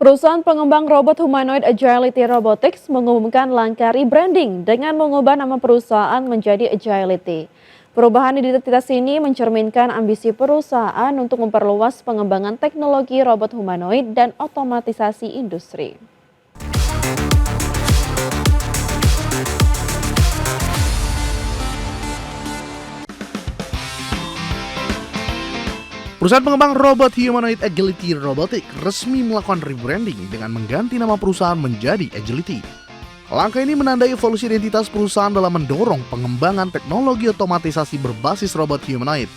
Perusahaan pengembang robot humanoid Agility Robotics mengumumkan langkah rebranding dengan mengubah nama perusahaan menjadi Agility. Perubahan identitas ini mencerminkan ambisi perusahaan untuk memperluas pengembangan teknologi robot humanoid dan otomatisasi industri. Perusahaan pengembang robot humanoid Agility Robotics resmi melakukan rebranding dengan mengganti nama perusahaan menjadi Agility. Langkah ini menandai evolusi identitas perusahaan dalam mendorong pengembangan teknologi otomatisasi berbasis robot humanoid.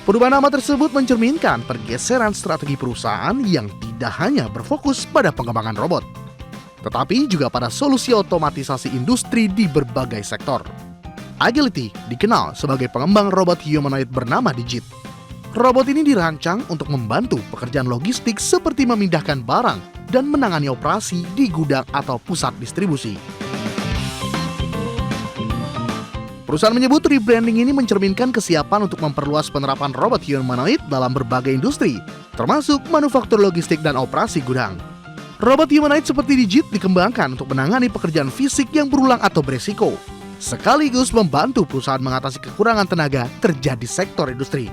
Perubahan nama tersebut mencerminkan pergeseran strategi perusahaan yang tidak hanya berfokus pada pengembangan robot, tetapi juga pada solusi otomatisasi industri di berbagai sektor. Agility dikenal sebagai pengembang robot humanoid bernama Digit. Robot ini dirancang untuk membantu pekerjaan logistik seperti memindahkan barang dan menangani operasi di gudang atau pusat distribusi. Perusahaan menyebut rebranding ini mencerminkan kesiapan untuk memperluas penerapan robot humanoid dalam berbagai industri, termasuk manufaktur logistik dan operasi gudang. Robot humanoid seperti Digit dikembangkan untuk menangani pekerjaan fisik yang berulang atau beresiko, sekaligus membantu perusahaan mengatasi kekurangan tenaga terjadi di sektor industri.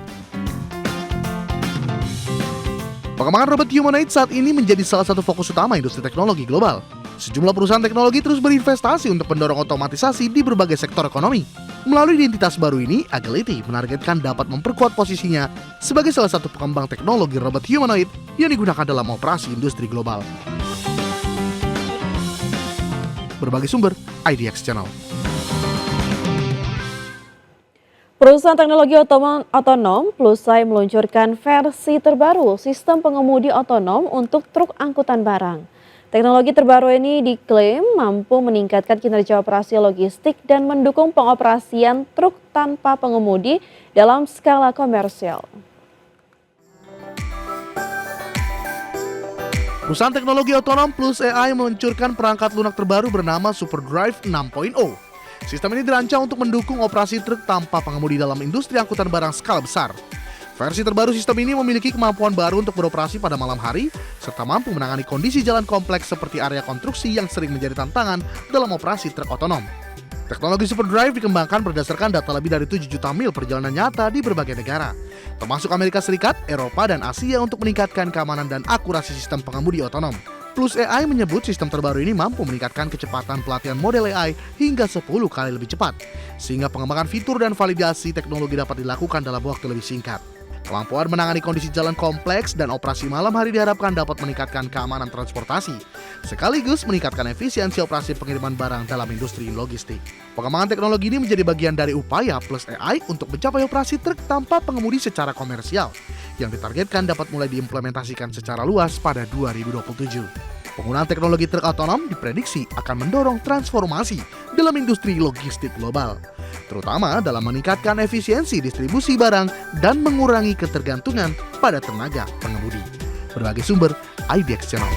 Pengembangan robot humanoid saat ini menjadi salah satu fokus utama industri teknologi global. Sejumlah perusahaan teknologi terus berinvestasi untuk mendorong otomatisasi di berbagai sektor ekonomi. Melalui identitas baru ini, Agility menargetkan dapat memperkuat posisinya sebagai salah satu pengembang teknologi robot humanoid yang digunakan dalam operasi industri global. Berbagai sumber, IDX Channel. Perusahaan teknologi otonom Plusai meluncurkan versi terbaru sistem pengemudi otonom untuk truk angkutan barang. Teknologi terbaru ini diklaim mampu meningkatkan kinerja operasi logistik dan mendukung pengoperasian truk tanpa pengemudi dalam skala komersial. Perusahaan teknologi otonom Plus AI meluncurkan perangkat lunak terbaru bernama SuperDrive 6.0. Sistem ini dirancang untuk mendukung operasi truk tanpa pengemudi dalam industri angkutan barang skala besar. Versi terbaru sistem ini memiliki kemampuan baru untuk beroperasi pada malam hari, serta mampu menangani kondisi jalan kompleks seperti area konstruksi yang sering menjadi tantangan dalam operasi truk otonom. Teknologi SuperDrive dikembangkan berdasarkan data lebih dari 7 juta mil perjalanan nyata di berbagai negara, termasuk Amerika Serikat, Eropa, dan Asia untuk meningkatkan keamanan dan akurasi sistem pengemudi otonom. Plus AI menyebut sistem terbaru ini mampu meningkatkan kecepatan pelatihan model AI hingga 10 kali lebih cepat, sehingga pengembangan fitur dan validasi teknologi dapat dilakukan dalam waktu lebih singkat. Kemampuan menangani kondisi jalan kompleks dan operasi malam hari diharapkan dapat meningkatkan keamanan transportasi, sekaligus meningkatkan efisiensi operasi pengiriman barang dalam industri logistik. Pengembangan teknologi ini menjadi bagian dari upaya Plus AI untuk mencapai operasi truk tanpa pengemudi secara komersial, yang ditargetkan dapat mulai diimplementasikan secara luas pada 2027. Penggunaan teknologi truk otonom diprediksi akan mendorong transformasi dalam industri logistik global, terutama dalam meningkatkan efisiensi distribusi barang dan mengurangi ketergantungan pada tenaga pengemudi. Berbagai sumber, IDX Channel.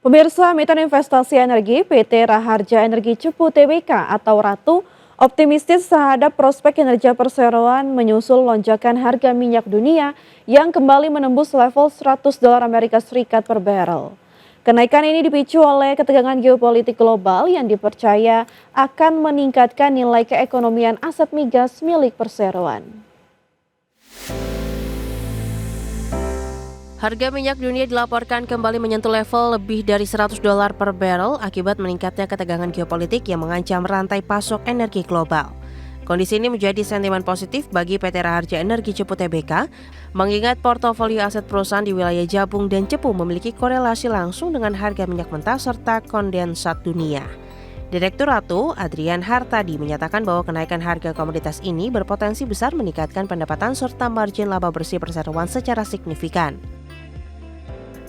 Pemirsa, Mitra Investasi Energi PT Raharja Energi Cepu Tbk atau Ratu optimistis terhadap prospek kinerja perseroan menyusul lonjakan harga minyak dunia yang kembali menembus level $100 Amerika Serikat per barrel. Kenaikan ini dipicu oleh ketegangan geopolitik global yang dipercaya akan meningkatkan nilai keekonomian aset migas milik perseroan. Harga minyak dunia dilaporkan kembali menyentuh level lebih dari $100 per barrel akibat meningkatnya ketegangan geopolitik yang mengancam rantai pasok energi global. Kondisi ini menjadi sentimen positif bagi PT Raharja Energi Cepu Tbk, mengingat portofolio aset perusahaan di wilayah Jabung dan Cepu memiliki korelasi langsung dengan harga minyak mentah serta kondensat dunia. Direktur Ratu, Adrian Hartadi, menyatakan bahwa kenaikan harga komoditas ini berpotensi besar meningkatkan pendapatan serta margin laba bersih perseroan secara signifikan.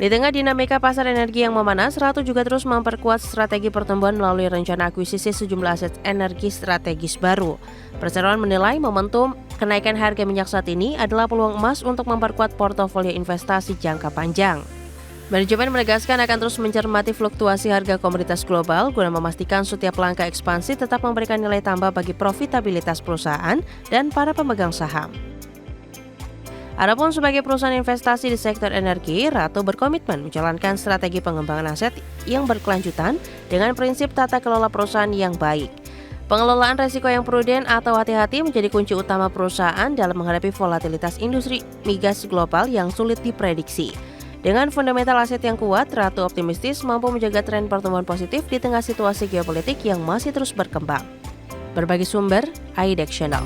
Di tengah dinamika pasar energi yang memanas, Ratu juga terus memperkuat strategi pertumbuhan melalui rencana akuisisi sejumlah aset energi strategis baru. Perseroan menilai momentum kenaikan harga minyak saat ini adalah peluang emas untuk memperkuat portofolio investasi jangka panjang. Manajemen menegaskan akan terus mencermati fluktuasi harga komoditas global guna memastikan setiap langkah ekspansi tetap memberikan nilai tambah bagi profitabilitas perusahaan dan para pemegang saham. Adapun sebagai perusahaan investasi di sektor energi, Ratu berkomitmen menjalankan strategi pengembangan aset yang berkelanjutan dengan prinsip tata kelola perusahaan yang baik. Pengelolaan resiko yang prudent atau hati-hati menjadi kunci utama perusahaan dalam menghadapi volatilitas industri migas global yang sulit diprediksi. Dengan fundamental aset yang kuat, Ratu optimistis mampu menjaga tren pertumbuhan positif di tengah situasi geopolitik yang masih terus berkembang. Berbagi sumber, AIDEX Channel.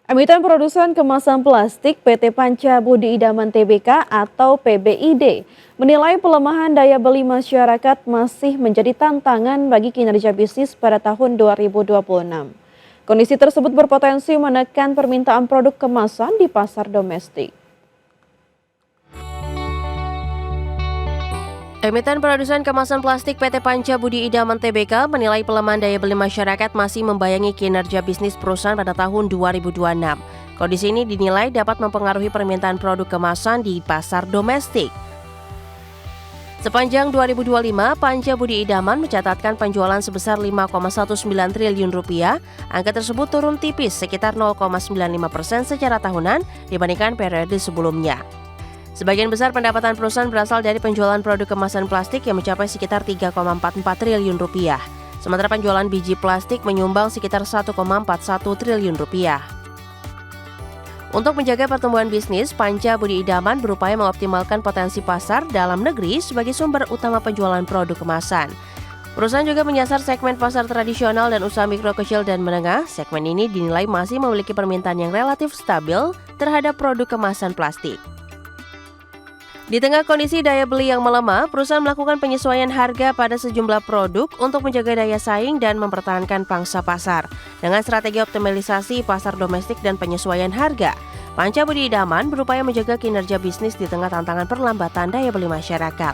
Emiten produsen kemasan plastik PT Panca Budi Idaman Tbk atau PBID menilai pelemahan daya beli masyarakat masih menjadi tantangan bagi kinerja bisnis pada tahun 2026. Kondisi tersebut berpotensi menekan permintaan produk kemasan di pasar domestik. Emiten produsen kemasan plastik PT Panca Budi Idaman Tbk menilai pelemahan daya beli masyarakat masih membayangi kinerja bisnis perusahaan pada tahun 2026. Kondisi ini dinilai dapat mempengaruhi permintaan produk kemasan di pasar domestik. Sepanjang 2025, Panca Budi Idaman mencatatkan penjualan sebesar 5,19 triliun rupiah. Angka tersebut turun tipis sekitar 0,95% secara tahunan dibandingkan periode sebelumnya. Sebagian besar pendapatan perusahaan berasal dari penjualan produk kemasan plastik yang mencapai sekitar 3,44 triliun rupiah. Sementara penjualan biji plastik menyumbang sekitar 1,41 triliun rupiah. Untuk menjaga pertumbuhan bisnis, Panca Budi Idaman berupaya mengoptimalkan potensi pasar dalam negeri sebagai sumber utama penjualan produk kemasan. Perusahaan juga menyasar segmen pasar tradisional dan usaha mikro kecil dan menengah. Segmen ini dinilai masih memiliki permintaan yang relatif stabil terhadap produk kemasan plastik. Di tengah kondisi daya beli yang melemah, perusahaan melakukan penyesuaian harga pada sejumlah produk untuk menjaga daya saing dan mempertahankan pangsa pasar. Dengan strategi optimalisasi pasar domestik dan penyesuaian harga, Panca Budi Idaman berupaya menjaga kinerja bisnis di tengah tantangan perlambatan daya beli masyarakat.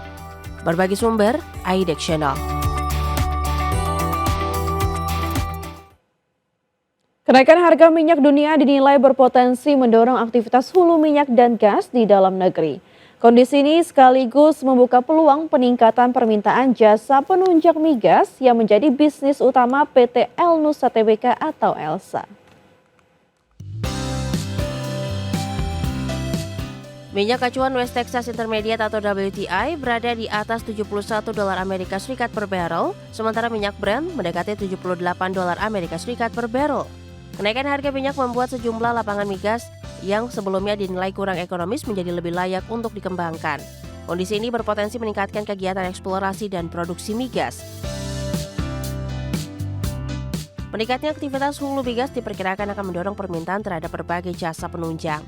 Berbagi sumber, AIDEX Channel. Kenaikan harga minyak dunia dinilai berpotensi mendorong aktivitas hulu minyak dan gas di dalam negeri. Kondisi ini sekaligus membuka peluang peningkatan permintaan jasa penunjang migas yang menjadi bisnis utama PT Elnusa Tbk atau ELSA. Minyak acuan West Texas Intermediate atau WTI berada di atas $71 Amerika Serikat per barrel, sementara minyak Brent mendekati $78 Amerika Serikat per barrel. Kenaikan harga minyak membuat sejumlah lapangan migas yang sebelumnya dinilai kurang ekonomis menjadi lebih layak untuk dikembangkan. Kondisi ini berpotensi meningkatkan kegiatan eksplorasi dan produksi migas. Meningkatnya aktivitas hulu migas diperkirakan akan mendorong permintaan terhadap berbagai jasa penunjang,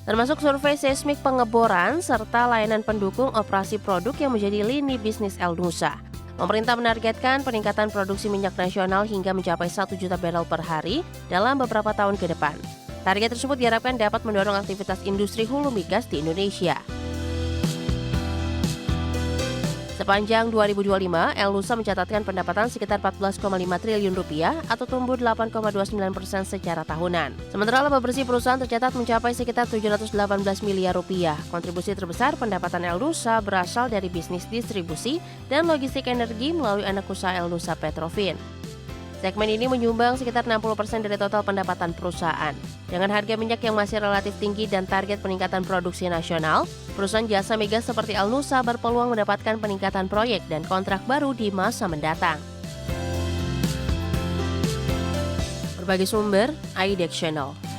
termasuk survei seismik pengeboran serta layanan pendukung operasi produk yang menjadi lini bisnis Elnusa. Pemerintah menargetkan peningkatan produksi minyak nasional hingga mencapai 1 juta barel per hari dalam beberapa tahun ke depan. Target tersebut diharapkan dapat mendorong aktivitas industri hulu migas di Indonesia. Sepanjang 2025, Elnusa mencatatkan pendapatan sekitar 14,5 triliun rupiah atau tumbuh 8,29% secara tahunan. Sementara laba bersih perusahaan tercatat mencapai sekitar 718 miliar rupiah. Kontribusi terbesar pendapatan Elnusa berasal dari bisnis distribusi dan logistik energi melalui anak usaha Elnusa Petrofin. Segmen ini menyumbang sekitar 60% dari total pendapatan perusahaan. Dengan harga minyak yang masih relatif tinggi dan target peningkatan produksi nasional, perusahaan jasa migas seperti Elnusa berpeluang mendapatkan peningkatan proyek dan kontrak baru di masa mendatang. Berbagi sumber, AIDEX Channel.